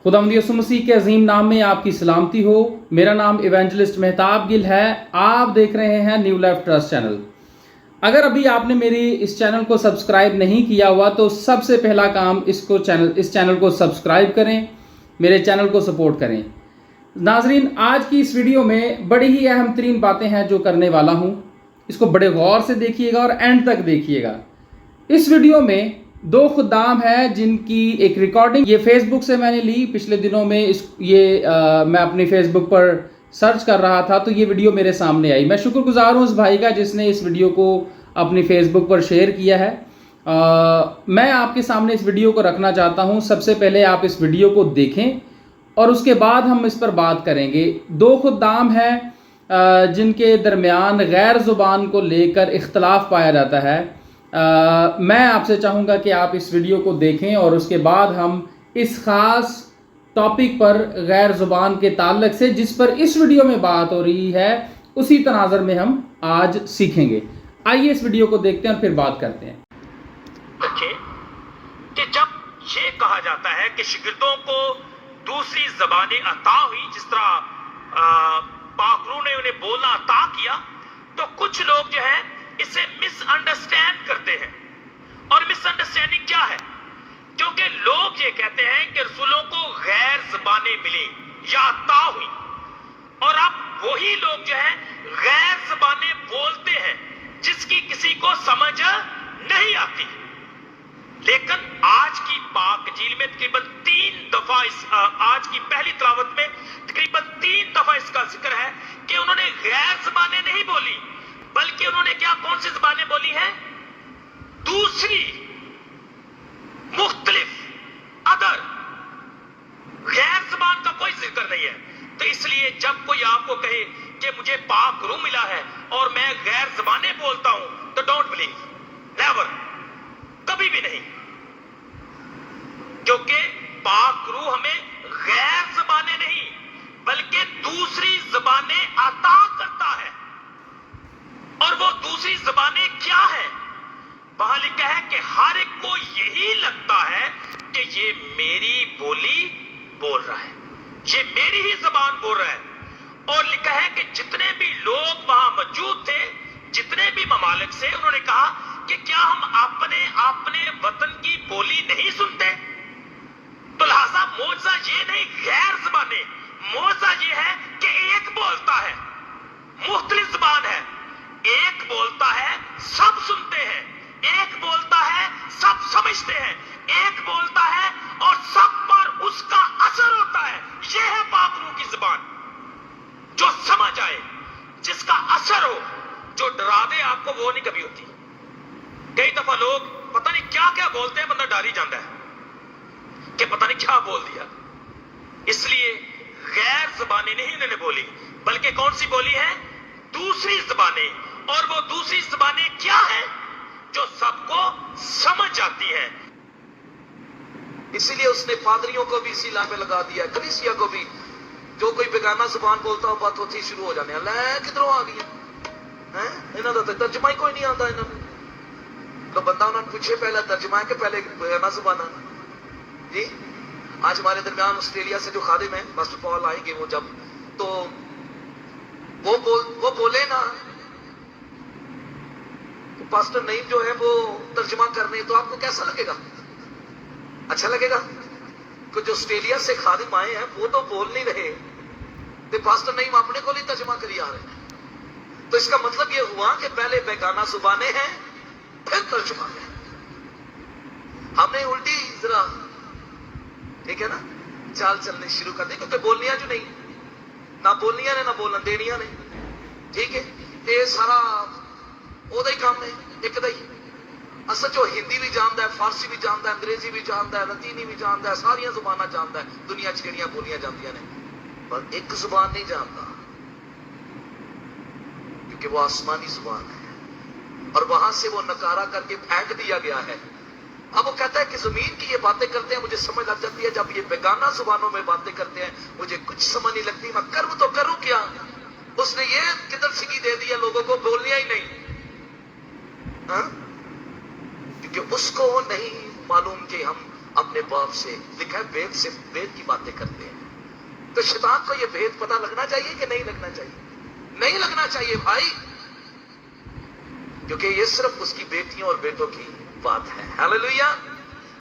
खुदावंद यीशु मसीह के अजीम नाम में आपकी सलामती हो। मेरा नाम इवेंजलिस्ट मेहताब गिल है। आप देख रहे हैं न्यू लाइफ ट्रस्ट चैनल। अगर अभी आपने मेरी इस चैनल को सब्सक्राइब नहीं किया हुआ तो सबसे पहला काम इस चैनल को सब्सक्राइब करें, मेरे चैनल को सपोर्ट करें। नाजरीन, आज की इस वीडियो में बड़ी ही अहम तरीन बातें हैं जो करने वाला हूँ। इसको बड़े गौर से देखिएगा और एंड तक देखिएगा। इस वीडियो में दो खुदाम हैं जिनकी एक रिकॉर्डिंग ये फेसबुक से मैंने ली। पिछले दिनों में मैं अपनी फेसबुक पर सर्च कर रहा था तो ये वीडियो मेरे सामने आई। मैं शुक्रगुजार हूँ उस भाई का जिसने इस वीडियो को अपनी फेसबुक पर शेयर किया है। मैं आपके सामने इस वीडियो को रखना चाहता हूँ। सबसे पहले आप इस वीडियो को देखें और उसके बाद हम इस पर बात करेंगे। दो खुदाम हैं जिनके दरमियान गैर ज़ुबान को लेकर इख्तलाफ पाया जाता है। मैं आपसे चाहूँगा कि आप इस वीडियो को देखें और उसके बाद हम इस ख़ास टॉपिक पर गैर ज़ुबान के ताल्लुक से जिस पर इस वीडियो में बात हो रही है उसी तनाज़र में हम आज सीखेंगे। आइए इस वीडियो को देखते हैं और फिर बात करते हैं। कि जब ये कहा जाता है कि शागिर्दों को दूसरी ज़बानें अता हुई, जिस तरह पाक रूह ने उन्हें बोलना अता किया, तो कुछ लोग जो है इसे मिसअंडरस्टैंड करते हैं। और मिसअंडरस्टैंडिंग क्या है? क्योंकि लोग ये कहते हैं कि रसूलों को गैर ज़बानें मिली या अता हुई, और अब वही लोग जो है गैर ज़बानें बोलते हैं जिसकी किसी को समझ नहीं आती। लेकिन आज की पाक झील में तकरीबन 3 दफा आज की पहली तिलावत में तकरीबन 3 दफा इसका जिक्र है कि उन्होंने गैर ज़बानें नहीं बोली, बल्कि उन्होंने कौन सी ज़बानें बोली हैं? दूसरी, मुख्तलिफ, अदर। गैर ज़बान का कोई जिक्र नहीं है। तो इसलिए जब कोई आपको कहे कि मुझे पाक रूह मिला है और मैं गैर ज़बानें बोलता हूं, तो डोंट बिलीव, नेवर, कभी भी नहीं। क्योंकि पाक रूह हमें गैर ज़बानें नहीं बल्कि दूसरी ज़बानें अता करता है। और वो दूसरी ज़बानें क्या है? वहां लिखा है कि हर एक को यही लगता है कि ये मेरी बोली बोल रहा है, ये मेरी ही ज़बान बोल रहा है। और लिखा है कि जितने भी लोग वहां मौजूद थे, जितने भी ममालिक से, उन्होंने कहा कि क्या हम अपने अपने वतन की बोली नहीं सुनते? तो लिहाजा मौजज़ा ये नहीं गैर ज़बानें, मौजज़ा ये है कि एक बोलता है, मुख्तलिफ ज़बान है। एक बोलता है, सब सुनते हैं। एक बोलता है, सब समझते हैं। एक बोलता है और सब पर उसका असर होता है। यह है पाक रूह की ज़बान, जो समझ आए, जिसका असर हो। जो डरा दे आपको, वो नहीं कभी होती। कई दफा लोग पता नहीं क्या क्या बोलते हैं, बंदा डर ही जाता है कि पता नहीं क्या बोल दिया। इसलिए गैर ज़बानें नहीं इन्होंने बोली, बल्कि कौन सी बोली है? दूसरी ज़बानें। और वो दूसरी ज़बानें क्या है? जो सबको समझ आती है। इसीलिए उसने पादरियों को भी इसी लाइन पे लगा दिया, कलीसिया को भी। जो कोई बेगाना ज़ुबान बोलता हो, बात होती शुरू हो जाने ले किधरों आ गई है, इन्हों का तर्जमा ही कोई नहीं आता। इन्होंने तो बंदा उन्होंने पूछे पहला तर्जमा है कि पहले बेगाना ज़ुबान जी। आज हमारे दरमियान ऑस्ट्रेलिया से जो खादिम है, मास्टर पॉल आएंगे, वो जब तो वो बोले ना, तो पास्टर नईम जो है वो तर्जमा कर रहे हैं, तो आपको कैसा लगेगा? अच्छा लगेगा? कि जो ऑस्ट्रेलिया से खादिम आए हैं वो तो बोल नहीं रहे, तो पास्टर नईम अपने को नहीं तर्जमा करी आ रहे हैं। तो इसका मतलब ये हुआ कि पहले बेगाना ज़ुबानें हैं, फिर तर्जमा है। हमने उल्टी जरा, ठीक है ना, चाल चलने शुरू कर दी, क्योंकि बोलनिया जो नहीं, ना बोलनिया ने ना बोलन देनिया ने, ठीक है। ये सारा ओदा ही काम है, एक दा ही। असल जो हिंदी भी जानता है, फारसी भी जानता है, अंग्रेजी भी जानता है, लतीनी भी जानता है, सारिया ज़ुबानां जानता है, दुनिया च जिहड़ियां बोलियां जांदियां ने, पर एक ज़ुबान नहीं जानता, क्योंकि वो आसमानी ज़ुबान है और वहां से वो नकारा करके फेंक दिया गया है। अब वो कहता है कि जमीन की ये बातें करते हैं, मुझे समझ लग जाती है। जब ये बेगाना ज़ुबानों में बातें करते हैं, मुझे कुछ समझ नहीं लगती, मैं करूं तो करूं क्या? उसने ये किधर सिगी दे दिया लोगों को, बोलनिया ही नहीं। क्योंकि उसको नहीं मालूम कि हम अपने बाप से। लिखा है वेद से वेद की बातें करते हैं। तो शैतान को ये भेद पता लगना चाहिए कि नहीं लगना चाहिए? नहीं लगना चाहिए भाई, क्योंकि ये सिर्फ उसकी बेटियों और बेटों की बात है। हालेलुया।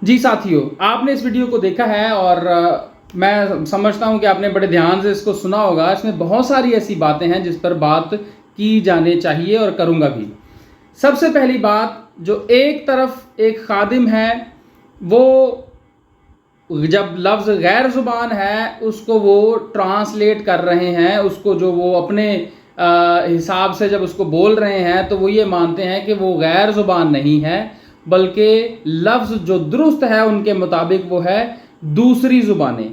जी साथियों, आपने इस वीडियो को देखा है और मैं समझता हूं कि आपने बड़े ध्यान से इसको सुना होगा। इसमें बहुत सारी ऐसी बातें हैं जिस पर बात की जाने चाहिए और करूंगा भी। सबसे पहली बात, जो एक तरफ एक खादिम है, वो जब लफ्ज़ गैर ज़ुबान है उसको वो ट्रांसलेट कर रहे हैं, उसको जो वो अपने हिसाब से जब उसको बोल रहे हैं तो वो ये मानते हैं कि वो गैर ज़ुबान नहीं है, बल्कि लफ्ज़ जो दुरुस्त है उनके मुताबिक वो है दूसरी ज़ुबानें।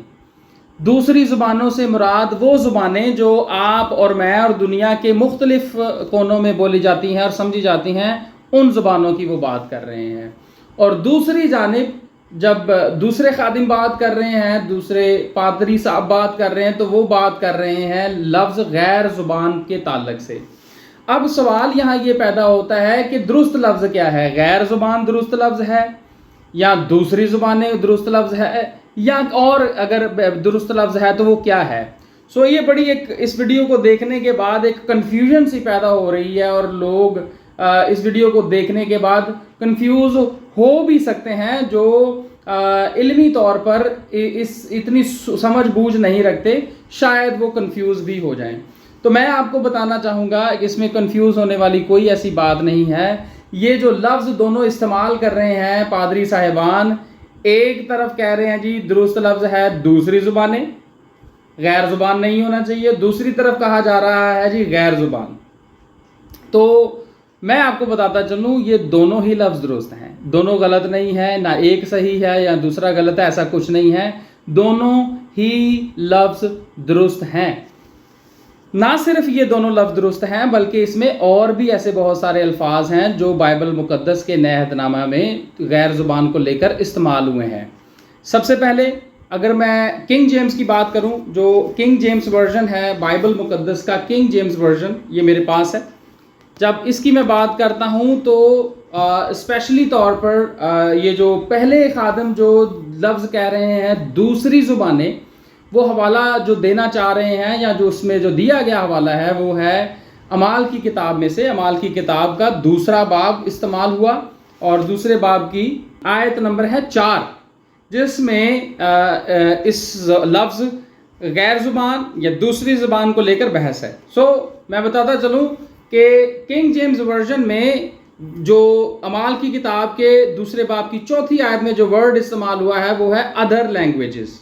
दूसरी ज़ुबानों से मुराद वो ज़ुबानें जो आप और मैं और दुनिया के मुख्तलिफ़ कोनों में बोली जाती हैं और समझी जाती हैं, उन ज़ुबानों की वो बात कर रहे हैं। और दूसरी जानिब जब दूसरे खादिम बात कर रहे हैं, दूसरे पादरी साहब बात कर रहे हैं, तो वो बात कर रहे हैं लफ्ज़ गैर ज़ुबान के ताल्लुक से। अब सवाल यहाँ ये पैदा होता है कि दुरुस्त लफ्ज़ क्या है? गैर ज़ुबान दुरुस्त लफ्ज़ है, या दूसरी ज़ुबानें दुरुस्त लफ्ज़ है, या और अगर दुरुस्त लफ्ज़ है तो वो क्या है? सो ये बड़ी एक इस वीडियो को देखने के बाद एक कन्फ्यूजन सी पैदा हो रही है और लोग इस वीडियो को देखने के बाद कंफ्यूज हो भी सकते हैं, जो इल्मी तौर पर इतनी समझ बूझ नहीं रखते, शायद वो कंफ्यूज भी हो जाएं। तो मैं आपको बताना चाहूँगा कि इसमें कंफ्यूज होने वाली कोई ऐसी बात नहीं है। ये जो लफ्ज़ दोनों इस्तेमाल कर रहे हैं पादरी साहिबान, एक तरफ कह रहे हैं जी दुरुस्त लफ्ज़ है दूसरी ज़ुबानें, गैर ज़ुबान नहीं होना चाहिए, दूसरी तरफ कहा जा रहा है जी गैर ज़ुबान। तो मैं आपको बताता चलूँ, ये दोनों ही लफ्ज़ दुरुस्त हैं, दोनों गलत नहीं है, ना एक सही है या दूसरा गलत है, ऐसा कुछ नहीं है। दोनों ही लफ्ज़ दुरुस्त हैं। ना सिर्फ ये दोनों लफ्ज़ दुरुस्त हैं, बल्कि इसमें और भी ऐसे बहुत सारे अल्फाज हैं जो बाइबल मुक़द्दस के नए अहदनामा में गैर ज़ुबान को लेकर इस्तेमाल हुए हैं। सबसे पहले अगर मैं किंग जेम्स की बात करूं, जो किंग जेम्स वर्जन है बाइबल मुक़द्दस का, किंग जेम्स वर्जन ये मेरे पास है। जब इसकी मैं बात करता हूं तो स्पेशली तौर पर ये जो पहले खादिम जो लफ्ज़ कह रहे हैं दूसरी ज़ुबानें, वो हवाला जो देना चाह रहे हैं या जो उसमें जो दिया गया हवाला है वो है अमाल की किताब में से। अमाल की किताब का दूसरा बाब इस्तेमाल हुआ और दूसरे बाब की आयत नंबर है 4, जिसमें इस लफ्ज़ गैर ज़ुबान या दूसरी ज़ुबान को लेकर बहस है। सो मैं बताता चलूँ कि किंग जेम्स वर्जन में जो अमाल की किताब के दूसरे बाब की चौथी आयत में जो वर्ड इस्तेमाल हुआ है वो है अदर लैंग्वेजेस,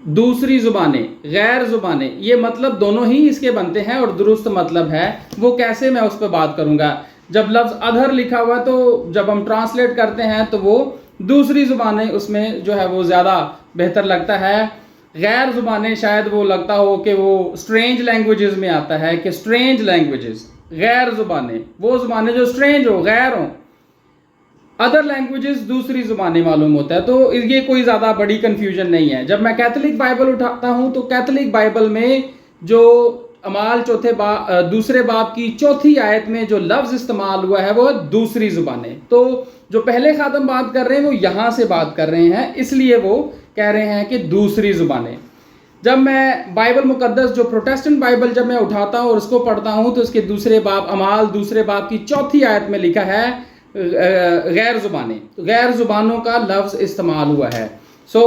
दूसरी ज़ुबानें, गैर ज़ुबानें। ये मतलब दोनों ही इसके बनते हैं और दुरुस्त मतलब है। वो कैसे, मैं उस पर बात करूँगा। जब लफ्ज़ अदर लिखा हुआ तो जब हम ट्रांसलेट करते हैं तो वो दूसरी ज़ुबानें उसमें जो है वो ज़्यादा बेहतर लगता है। गैर ज़ुबानें शायद वो लगता हो कि वो स्ट्रेंज लैंग्वेजेस में आता है, कि स्ट्रेंज लैंग्वेजेस, गैर ज़ुबानें वो ज़ुबानें जो स्ट्रेंज हो, गैर हों। अदर लैंग्वेजेस दूसरी ज़ुबानें मालूम होता है। तो ये कोई ज़्यादा बड़ी कन्फ्यूजन नहीं है। जब मैं कैथोलिक बाइबल उठाता हूँ तो कैथोलिक बाइबल में जो अमाल दूसरे बाब की चौथी आयत में जो लफ्ज़ इस्तेमाल हुआ है वो दूसरी ज़ुबानें। तो जो पहले खादिम बात कर रहे हैं वो यहाँ से बात कर रहे हैं, इसलिए वो कह रहे हैं कि दूसरी ज़ुबानें। जब मैं बाइबल मुक़द्दस जो प्रोटेस्टेंट बाइबल जब मैं उठाता हूँ और उसको पढ़ता हूँ तो उसके दूसरे बाब अमाल दूसरे बाब की चौथी आयत में लिखा है गैर ज़ुबानें, गैर ज़ुबानों का लफ्ज़ इस्तेमाल हुआ है। सो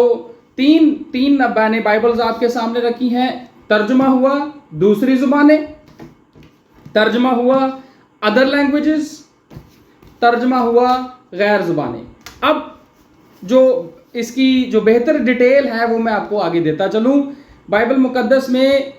तीन मैंने बाइबल्स आपके सामने रखी हैं। तर्जुमा हुआ दूसरी ज़ुबानें, तर्जुमा हुआ अदर लैंग्वेजेस, तर्जुमा हुआ गैर ज़ुबानें। अब जो इसकी जो बेहतर डिटेल है वो मैं आपको आगे देता चलूँ। बाइबल मुक़द्दस में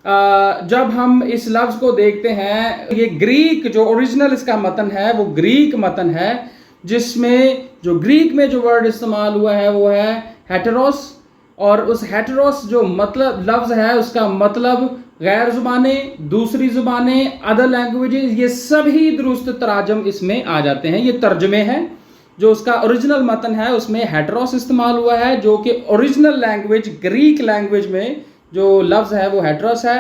जब हम इस लफ्ज़ को देखते हैं, ये ग्रीक जो ओरिजिनल इसका मतन है वो ग्रीक मतन है, जिसमें जो ग्रीक में जो वर्ड इस्तेमाल हुआ है वो है हेटेरोस। और उस हेटेरोस जो मतलब लफ्ज़ है उसका मतलब गैर ज़ुबानें, दूसरी ज़ुबानें, अदर लैंग्वेजेस, ये सभी दुरुस्त तराजम इसमें आ जाते हैं। ये तर्जमे हैं। जो उसका ओरिजिनल मतन है उसमें हेटेरोस इस्तेमाल हुआ है, जो कि ओरिजिनल लैंग्वेज ग्रीक लैंग्वेज में जो लफ्ज़ है वो हेटेरोस है।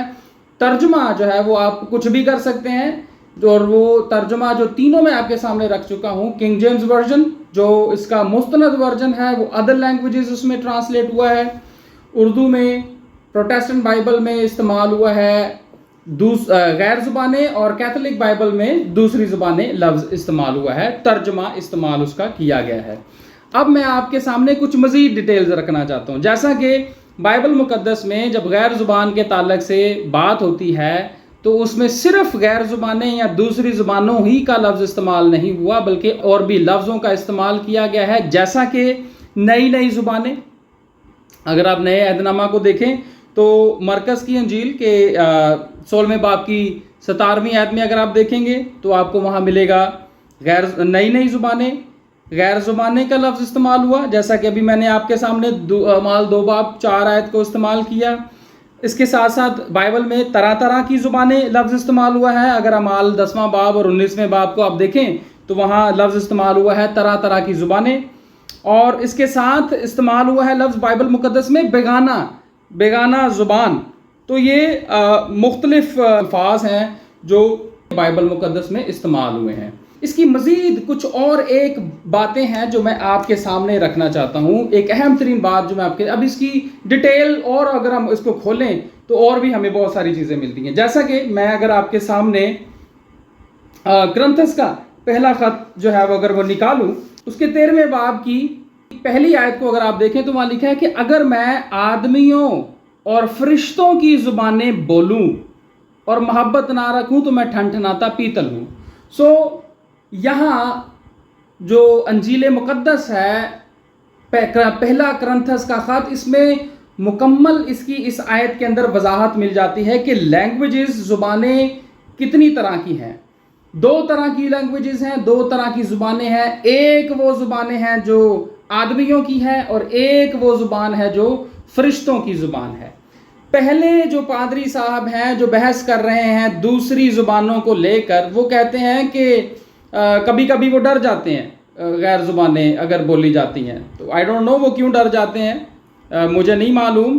तर्जुमा जो है वो आप कुछ भी कर सकते हैं। اور وہ ترجمہ جو تینوں میں آپ کے سامنے رکھ چکا ہوں. کنگ جیمز ورژن جو اس کا مستند ورژن ہے وہ ادر لینگویجز اس میں ٹرانسلیٹ ہوا ہے. اردو میں پروٹیسٹنٹ بائبل میں استعمال ہوا ہے غیر زبانیں, اور کیتھولک بائبل میں دوسری زبانیں لفظ استعمال ہوا ہے, ترجمہ استعمال اس کا کیا گیا ہے. اب میں آپ کے سامنے کچھ مزید ڈیٹیلز رکھنا چاہتا ہوں. جیسا کہ بائبل مقدس میں جب غیر زبان کے تعلق سے بات ہوتی ہے تو اس میں صرف غیر زبانیں یا دوسری زبانوں ہی کا لفظ استعمال نہیں ہوا, بلکہ اور بھی لفظوں کا استعمال کیا گیا ہے, جیسا کہ نئی زبانیں. اگر آپ نئے عہد نامہ کو دیکھیں تو مرکز کی انجیل کے 16ویں باب کی 17ویں آیت میں اگر آپ دیکھیں گے تو آپ کو وہاں ملے گا نئی زبانیں, غیر زبانیں کا لفظ استعمال ہوا, جیسا کہ ابھی میں نے آپ کے سامنے اعمال 2 باب 4 آیت کو استعمال کیا. اس کے ساتھ ساتھ بائبل میں طرح کی زبانیں لفظ استعمال ہوا ہے. اگر اعمال 10واں باب اور 19ویں باب کو آپ دیکھیں تو وہاں لفظ استعمال ہوا ہے طرح کی زبانیں. اور اس کے ساتھ استعمال ہوا ہے لفظ بائبل مقدس میں بیگانہ زبان. تو یہ مختلف الفاظ ہیں جو بائبل مقدس میں استعمال ہوئے ہیں. اس کی مزید کچھ اور ایک باتیں ہیں جو میں آپ کے سامنے رکھنا چاہتا ہوں. ایک اہم ترین بات جو میں آپ کے اب اس کی ڈیٹیل اور اگر ہم اس کو کھولیں تو اور بھی ہمیں بہت ساری چیزیں ملتی ہیں. جیسا کہ میں اگر آپ کے سامنے کرنتھس کا پہلا خط جو ہے وہ اگر وہ نکالوں, اس کے 13ویں باب کی پہلی آیت کو اگر آپ دیکھیں تو وہاں لکھا ہے کہ اگر میں آدمیوں اور فرشتوں کی زبانیں بولوں اور محبت نہ رکھوں تو میں ٹھنٹھناتا پیتل ہوں. سو یہاں جو انجیل مقدس ہے پہلا کرنتھس کا خط, اس میں مکمل اس آیت کے اندر وضاحت مل جاتی ہے کہ لینگویجز زبانیں کتنی طرح کی ہیں. 2 طرح کی لینگویجز ہیں, 2 طرح کی زبانیں ہیں. ایک وہ زبانیں ہیں جو آدمیوں کی ہے اور ایک وہ زبان ہے جو فرشتوں کی زبان ہے. پہلے جو پادری صاحب ہیں جو بحث کر رہے ہیں دوسری زبانوں کو لے کر, وہ کہتے ہیں کہ کبھی وہ ڈر جاتے ہیں غیر زبانیں اگر بولی جاتی ہیں. تو آئی ڈونٹ نو وہ کیوں ڈر جاتے ہیں, مجھے نہیں معلوم,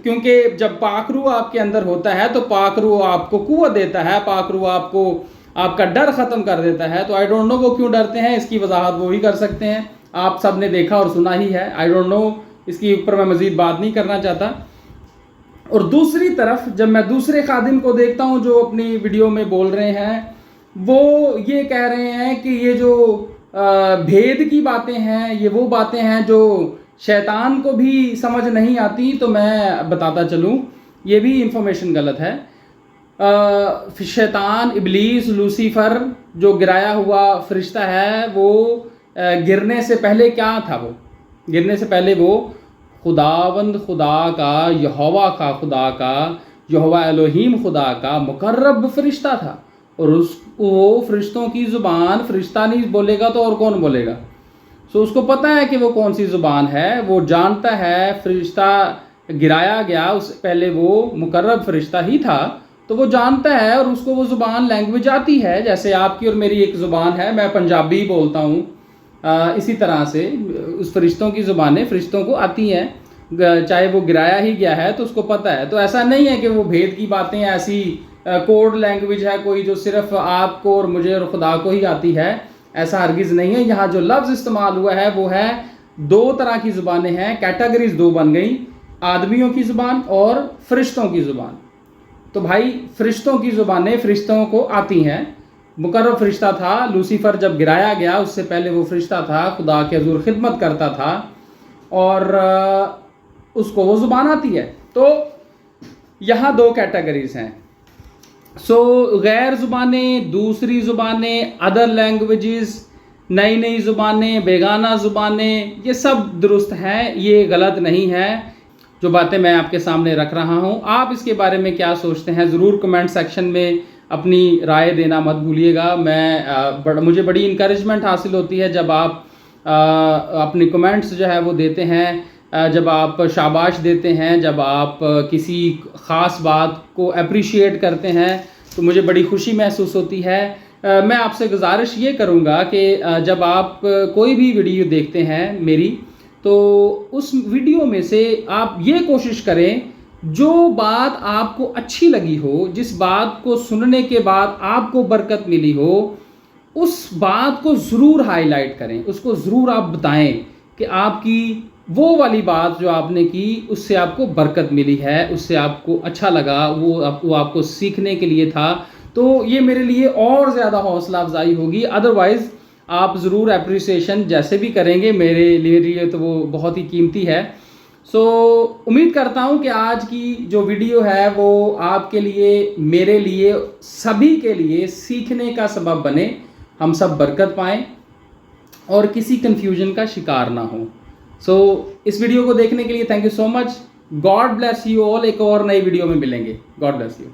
کیونکہ جب پاک روح آپ کے اندر ہوتا ہے تو پاک روح آپ کو قوت دیتا ہے, پاک روح آپ کا ڈر ختم کر دیتا ہے. تو آئی ڈونٹ نو وہ کیوں ڈرتے ہیں, اس کی وضاحت وہ ہی کر سکتے ہیں. آپ سب نے دیکھا اور سنا ہی ہے. آئی ڈونٹ نو, اس کی اوپر میں مزید بات نہیں کرنا چاہتا. اور دوسری طرف جب میں دوسرے خادم کو دیکھتا ہوں جو اپنی ویڈیو میں بول رہے ہیں, وہ یہ کہہ رہے ہیں کہ یہ جو بھید کی باتیں ہیں یہ وہ باتیں ہیں جو شیطان کو بھی سمجھ نہیں آتی. تو میں بتاتا چلوں یہ بھی انفارمیشن غلط ہے. شیطان, ابلیس, لوسیفر جو گرایا ہوا فرشتہ ہے, وہ گرنے سے پہلے کیا تھا؟ وہ گرنے سے پہلے وہ خداوند خدا کا, یہوہ الوہیم خدا کا مقرب فرشتہ تھا. اور وہ فرشتوں کی زبان فرشتہ نہیں بولے گا تو اور کون بولے گا؟ سو اس کو پتہ ہے کہ وہ کون سی زبان ہے, وہ جانتا ہے. فرشتہ گرایا گیا اس سے پہلے وہ مقرب فرشتہ ہی تھا, تو وہ جانتا ہے اور اس کو وہ زبان لینگویج آتی ہے. جیسے آپ کی اور میری ایک زبان ہے, میں پنجابی بولتا ہوں, اسی طرح سے اس فرشتوں کی زبانیں فرشتوں کو آتی ہیں, چاہے وہ گرایا ہی گیا ہے تو اس کو پتہ ہے. تو ایسا نہیں ہے کہ وہ بھید کی باتیں ایسی کوڈ لینگویج ہے کوئی جو صرف آپ کو اور مجھے اور خدا کو ہی آتی ہے, ایسا ہرگز نہیں ہے. یہاں جو لفظ استعمال ہوا ہے وہ ہے 2 طرح کی زبانیں ہیں, کیٹیگریز 2 بن گئیں, آدمیوں کی زبان اور فرشتوں کی زبان. تو بھائی فرشتوں کی زبانیں فرشتوں کو آتی ہیں. مقرب فرشتہ تھا لوسیفر, جب گرایا گیا اس سے پہلے وہ فرشتہ تھا, خدا کے حضور خدمت کرتا تھا اور اس کو وہ زبان آتی ہے. تو یہاں 2 کیٹیگریز ہیں. سو غیر زبانیں, دوسری زبانیں, ادر لینگویجز, نئی زبانیں, بیگانہ زبانیں, یہ سب درست ہیں, یہ غلط نہیں ہے. جو باتیں میں آپ کے سامنے رکھ رہا ہوں, آپ اس کے بارے میں کیا سوچتے ہیں ضرور کمنٹ سیکشن میں اپنی رائے دینا مت بھولیے گا. مجھے بڑی انکریجمنٹ حاصل ہوتی ہے جب آپ اپنی کمنٹس جو ہے وہ دیتے ہیں, جب آپ شاباش دیتے ہیں, جب آپ کسی خاص بات کو اپریشیٹ کرتے ہیں تو مجھے بڑی خوشی محسوس ہوتی ہے. میں آپ سے گزارش یہ کروں گا کہ جب آپ کوئی بھی ویڈیو دیکھتے ہیں میری, تو اس ویڈیو میں سے آپ یہ کوشش کریں जो बात आपको अच्छी लगी हो, जिस बात को सुनने के बाद आपको बरकत मिली हो, उस बात को ज़रूर हाईलाइट करें, उसको ज़रूर आप बताएं कि आपकी वो वाली बात जो आपने की उससे आपको बरकत मिली है, उससे आपको अच्छा लगा, वो आपको सीखने के लिए था। तो ये मेरे लिए और ज़्यादा हौसला अफजाई होगी। अदरवाइज़ आप ज़रूर अप्रिसिएशन जैसे भी करेंगे मेरे लिए तो वो बहुत ही कीमती है। सो उम्मीद करता हूँ कि आज की जो वीडियो है वो आपके लिए, मेरे लिए, सभी के लिए सीखने का सबब बने, हम सब बरकत पाएँ और किसी कन्फ्यूजन का शिकार ना हो। सो इस वीडियो को देखने के लिए thank you so much. God bless you all. एक और नई वीडियो में मिलेंगे। God bless you.